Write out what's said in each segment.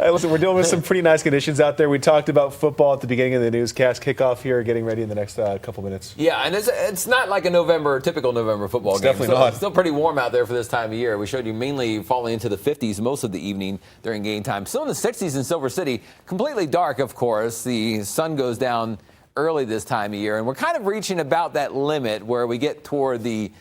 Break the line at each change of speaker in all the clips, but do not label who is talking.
Hey, listen, we're dealing with some pretty nice conditions out there. We talked about football at the beginning of the newscast. Kickoff here, getting ready in the next couple minutes.
Yeah, and it's not like a typical November football game.
Definitely not.
It's still pretty warm out there for this time of year. We showed you mainly falling into the 50s most of the evening during game time. Still in the 60s in Silver City. Completely dark, of course. The sun goes down early this time of year, and we're kind of reaching about that limit where we get toward the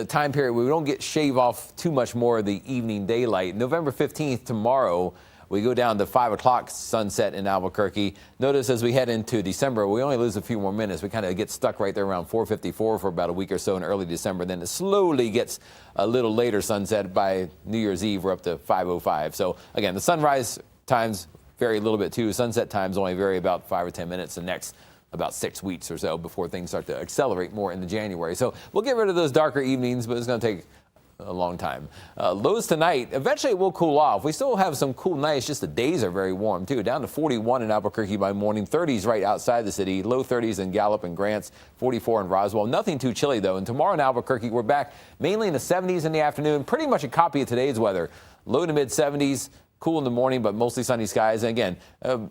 time period where we don't shave off too much more of the evening daylight. November 15th, tomorrow, we go down to 5 o'clock sunset in Albuquerque. Notice as we head into December, we only lose a few more minutes. We kind of get stuck right there around 4:54 for about a week or so in early December. Then it slowly gets a little later sunset. By New Year's Eve, we're up to 5:05. So, again, the sunrise times vary a little bit, too. Sunset times only vary about 5 or 10 minutes the next about 6 weeks or so before things start to accelerate more into January. So we'll get rid of those darker evenings, but it's going to take a long time. Lows tonight, eventually it will cool off. We still have some cool nights, just the days are very warm too. Down to 41 in Albuquerque by morning, 30s right outside the city, low 30s in Gallup and Grants, 44 in Roswell. Nothing too chilly though. And tomorrow in Albuquerque, we're back mainly in the 70s in the afternoon, pretty much a copy of today's weather. Low to mid 70s. Cool in the morning, but mostly sunny skies. And again,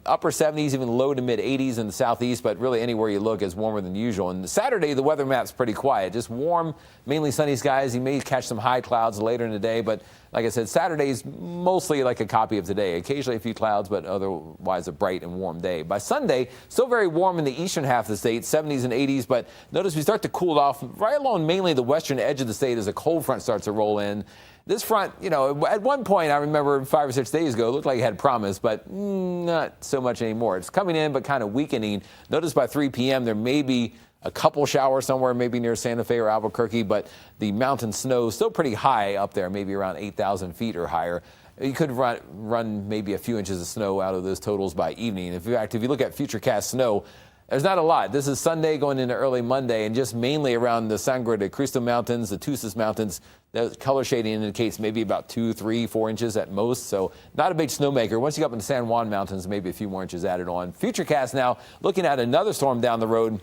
upper 70s, even low to mid 80s in the southeast, but really anywhere you look is warmer than usual. And Saturday, the weather map's pretty quiet. Just warm, mainly sunny skies. You may catch some high clouds later in the day, but like I said, Saturday's mostly like a copy of today. Occasionally a few clouds, but otherwise a bright and warm day. By Sunday, still very warm in the eastern half of the state, 70s and 80s, but notice we start to cool off right along mainly the western edge of the state as a cold front starts to roll in. This front, at one point, I remember 5 or 6 days ago, it looked like it had promise, but not so much anymore. It's coming in, but kind of weakening. Notice by 3 p.m., there may be a couple showers somewhere, maybe near Santa Fe or Albuquerque, but the mountain snow is still pretty high up there, maybe around 8,000 feet or higher. You could run maybe a few inches of snow out of those totals by evening. In fact, if you look at futurecast snow, there's not a lot. This is Sunday going into early Monday, and just mainly around the Sangre de Cristo Mountains, the Tusas Mountains, the color shading indicates maybe about 2, 3, 4 inches at most, so not a big snowmaker. Once you get up in the San Juan Mountains, maybe a few more inches added on. Futurecast now, looking at another storm down the road.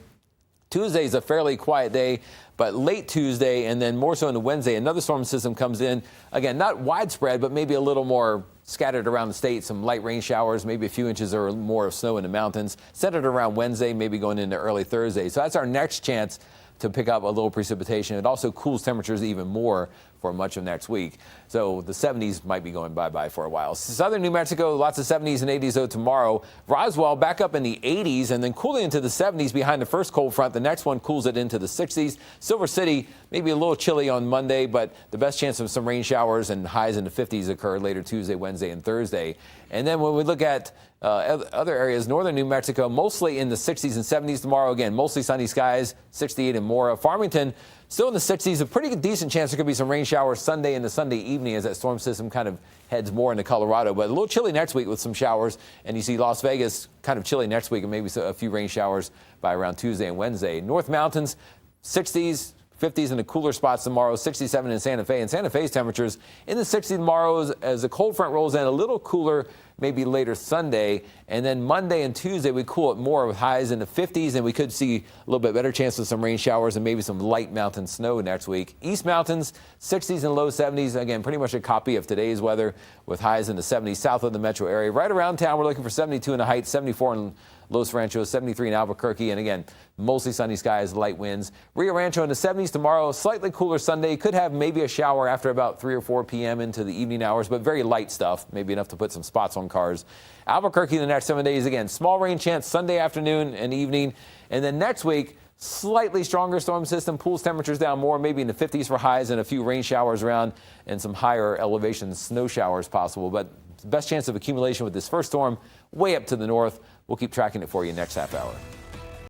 Tuesday's a fairly quiet day, but late Tuesday and then more so into Wednesday, another storm system comes in. Again, not widespread, but maybe a little more scattered around the state. Some light rain showers, maybe a few inches or more of snow in the mountains. Centered around Wednesday, maybe going into early Thursday. So that's our next chance to pick up a little precipitation. It also cools temperatures even more for much of next week. So the 70s might be going bye-bye for a while. Southern New Mexico, lots of 70s and 80s though tomorrow. Roswell back up in the 80s and then cooling into the 70s behind the first cold front. The next one cools it into the 60s. Silver City, maybe a little chilly on Monday, but the best chance of some rain showers and highs in the 50s occur later Tuesday, Wednesday, and Thursday. And then when we look at other areas, northern New Mexico, mostly in the 60s and 70s tomorrow. Again, mostly sunny skies, 68 and more. Farmington, still in the 60s, a pretty decent chance there could be some rain showers Sunday and the Sunday evening as that storm system kind of heads more into Colorado. But a little chilly next week with some showers. And you see Las Vegas kind of chilly next week and maybe a few rain showers by around Tuesday and Wednesday. North Mountains, 60s. 50s in the cooler spots tomorrow, 67 in Santa Fe. And Santa Fe's temperatures in the 60s tomorrow as the cold front rolls in, a little cooler maybe later Sunday. And then Monday and Tuesday, we cool it more with highs in the 50s, and we could see a little bit better chance of some rain showers and maybe some light mountain snow next week. East Mountains, 60s and low 70s. Again, pretty much a copy of today's weather with highs in the 70s south of the metro area. Right around town, we're looking for 72 in the Heights, 74 in Los Ranchos, 73 in Albuquerque, and again, mostly sunny skies, light winds. Rio Rancho in the 70s tomorrow, slightly cooler Sunday. Could have maybe a shower after about 3 or 4 p.m. into the evening hours, but very light stuff, maybe enough to put some spots on cars. Albuquerque the next 7 days, again, small rain chance Sunday afternoon and evening. And then next week, slightly stronger storm system, pulls temperatures down more, maybe in the 50s for highs and a few rain showers around and some higher elevation snow showers possible. But best chance of accumulation with this first storm way up to the north. We'll keep tracking it for you next half hour.